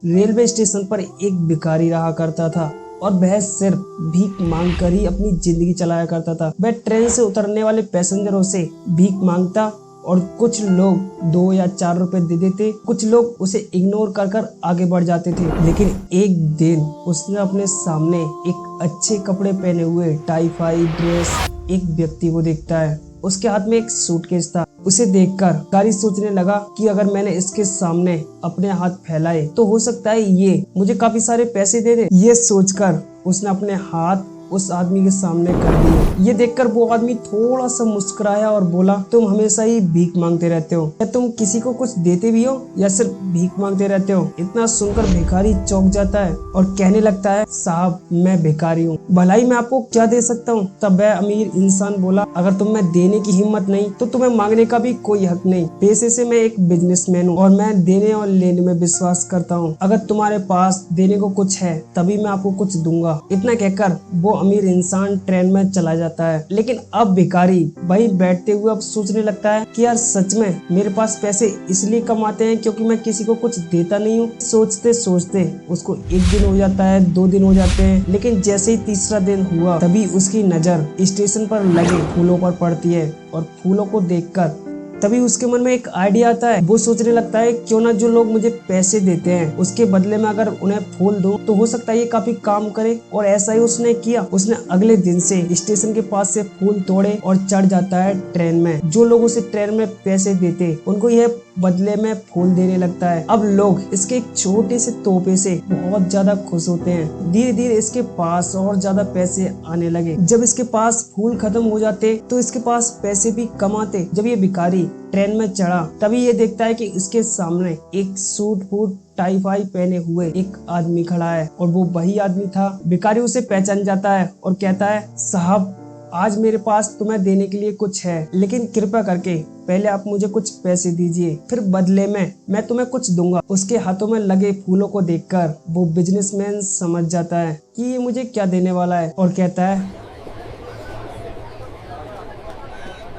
Railway station पर एक भिखारी रहा करता था और वह सिर्फ भीख मांग कर ही अपनी जिंदगी चलाया करता था। वह ट्रेन से उतरने वाले पैसेंजरों से भीख मांगता और कुछ लोग 2 या 4 रुपए दे देते, कुछ लोग उसे इग्नोर कर कर आगे बढ़ जाते थे। लेकिन एक दिन उसने अपने सामने एक अच्छे कपड़े पहने हुए टाई फाई ड्रेस एक व्यक्ति को देखता है। उसके हाथ में एक सूटकेस था। उसे देखकर भिखारी सोचने लगा कि अगर मैंने इसके सामने अपने हाथ फैलाए तो हो सकता है ये मुझे काफी सारे पैसे दे दे। ये सोचकर उसने अपने हाथ उस आदमी के सामने कर दिए। ये देखकर वो आदमी थोड़ा सा मुस्कुराया और बोला, तुम हमेशा ही भीख मांगते रहते हो, क्या तुम किसी को कुछ देते भी हो या सिर्फ भीख मांगते रहते हो? इतना सुनकर भिखारी चौंक जाता है और कहने लगता है, साहब मैं भिखारी हूँ, भलाई मैं आपको क्या दे सकता हूँ? तब वह अमीर इंसान बोला, अगर तुम्हें देने की हिम्मत नहीं तो तुम्हें मांगने का भी कोई हक नहीं। पैसे से मैं एक बिजनेसमैन हूँ और मैं देने और लेने में विश्वास करता हूँ। अगर तुम्हारे पास देने को कुछ है तभी मैं आपको कुछ दूंगा। इतना कहकर वो अमीर इंसान ट्रेन में चला जाता है। लेकिन अब भिखारी वहीं बैठते हुए अब सोचने लगता है कि यार सच में मेरे पास पैसे इसलिए कम आते हैं क्योंकि मैं किसी को कुछ देता नहीं हूँ। सोचते सोचते उसको 1 दिन हो जाता है, 2 दिन हो जाते हैं, लेकिन जैसे ही तीसरा दिन हुआ तभी उसकी नजर स्टेशन पर लगे फूलों पर पड़ती है और फूलों को देखकर तभी उसके मन में एक आइडिया आता है। वो सोचने लगता है क्यों ना जो लोग मुझे पैसे देते हैं उसके बदले में अगर उन्हें फूल दूं तो हो सकता है ये काफी काम करे। और ऐसा ही उसने किया। उसने अगले दिन से स्टेशन के पास से फूल तोड़े और चढ़ जाता है ट्रेन में। जो लोग उसे ट्रेन में पैसे देते उनको यह बदले में फूल देने लगता है। अब लोग इसके एक छोटे से तोहफे से बहुत ज्यादा खुश होते हैं। धीरे धीरे इसके पास और ज्यादा पैसे आने लगे। जब इसके पास फूल खत्म हो जाते तो इसके पास पैसे भी कम आते। जब ये भिखारी ट्रेन में चढ़ा तभी ये देखता है कि इसके सामने एक सूट बूट टाई फाई पहने हुए एक आदमी खड़ा है और वो वही आदमी था। भिखारी उसे पहचान जाता है और कहता है, साहब आज मेरे पास तुम्हें देने के लिए कुछ है, लेकिन कृपया करके पहले आप मुझे कुछ पैसे दीजिए, फिर बदले में मैं तुम्हें कुछ दूंगा। उसके हाथों में लगे फूलों को देखकर वो बिजनेसमैन समझ जाता है कि ये मुझे क्या देने वाला है और कहता है,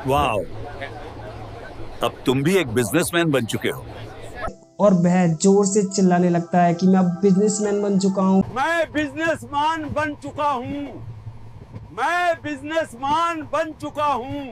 वाह, अब तुम भी एक बिजनेसमैन बन चुके हो। और वह जोर से चिल्लाने लगता है कि मैं अब बिजनेसमैन बन चुका हूँ। मैं बिजनेसमैन बन चुका हूँ। मैं बिजनेसमैन बन चुका हूँ।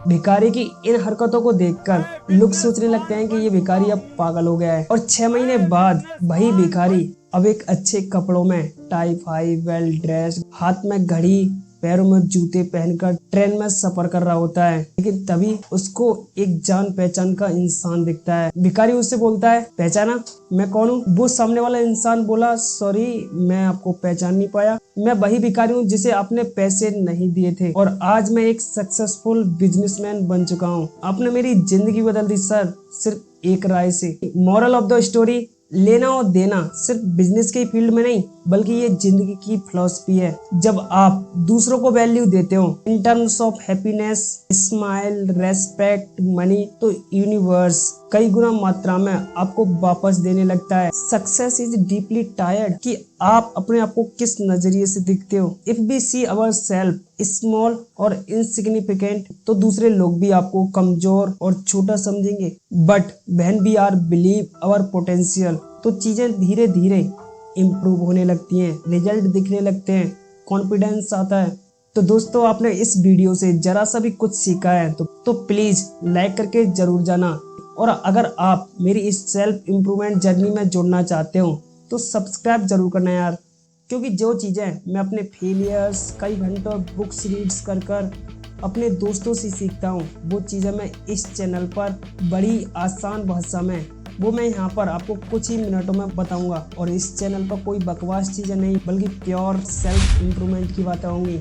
भिखारी की इन हरकतों को देखकर लोग सोचने लगते हैं कि ये भिखारी अब पागल हो गया है। और 6 महीने बाद वही भिखारी अब एक अच्छे कपड़ों में टाई फाई वेल ड्रेस, हाथ में घड़ी, पैरों में जूते पहनकर ट्रेन में सफर कर रहा होता है। लेकिन तभी उसको एक जान पहचान का इंसान दिखता है। भिखारी उससे बोलता है, पहचाना मैं कौन हूँ? वो सामने वाला इंसान बोला, सॉरी मैं आपको पहचान नहीं पाया, मैं वही भिखारी हूँ जिसे आपने पैसे नहीं दिए थे और आज मैं एक सक्सेसफुल बिजनेसमैन बन चुका हूँ। आपने मेरी जिंदगी बदल दी सर, सिर्फ एक राय से। मॉरल ऑफ द स्टोरी, लेना और देना सिर्फ बिजनेस के फील्ड में नहीं बल्कि ये जिंदगी की फिलॉसफी है। जब आप दूसरों को वैल्यू देते हो in terms of happiness, smile, respect, money, तो यूनिवर्स कई गुना मात्रा में आपको वापस देने लगता है। सक्सेस इज डीपली टायर्ड कि आप अपने आप को किस नजरिए से दिखते हो। If we see our self small और इनसिग्निफिकेंट तो दूसरे लोग भी आपको कमजोर और छोटा समझेंगे। But when we are believe our potential तो चीजें धीरे धीरे इम्प्रूव होने लगती हैं, रिजल्ट दिखने लगते हैं, कॉन्फिडेंस आता है। तो दोस्तों आपने इस वीडियो से जरा सा भी कुछ सीखा है तो प्लीज लाइक करके जरूर जाना। और अगर आप मेरी इस सेल्फ इम्प्रूवमेंट जर्नी में जुड़ना चाहते हो तो सब्सक्राइब जरूर करना यार, क्योंकि जो चीज़ें मैं अपने फेलियर्स कई घंटों बुक्स रीड्स कर अपने दोस्तों से सीखता हूँ वो चीज़ें मैं इस चैनल पर बड़ी आसान भाषा में वो मैं यहाँ पर आपको कुछ ही मिनटों में बताऊंगा। और इस चैनल पर कोई बकवास चीज़ें नहीं बल्कि प्योर सेल्फ इम्प्रूवमेंट की बातें होंगी।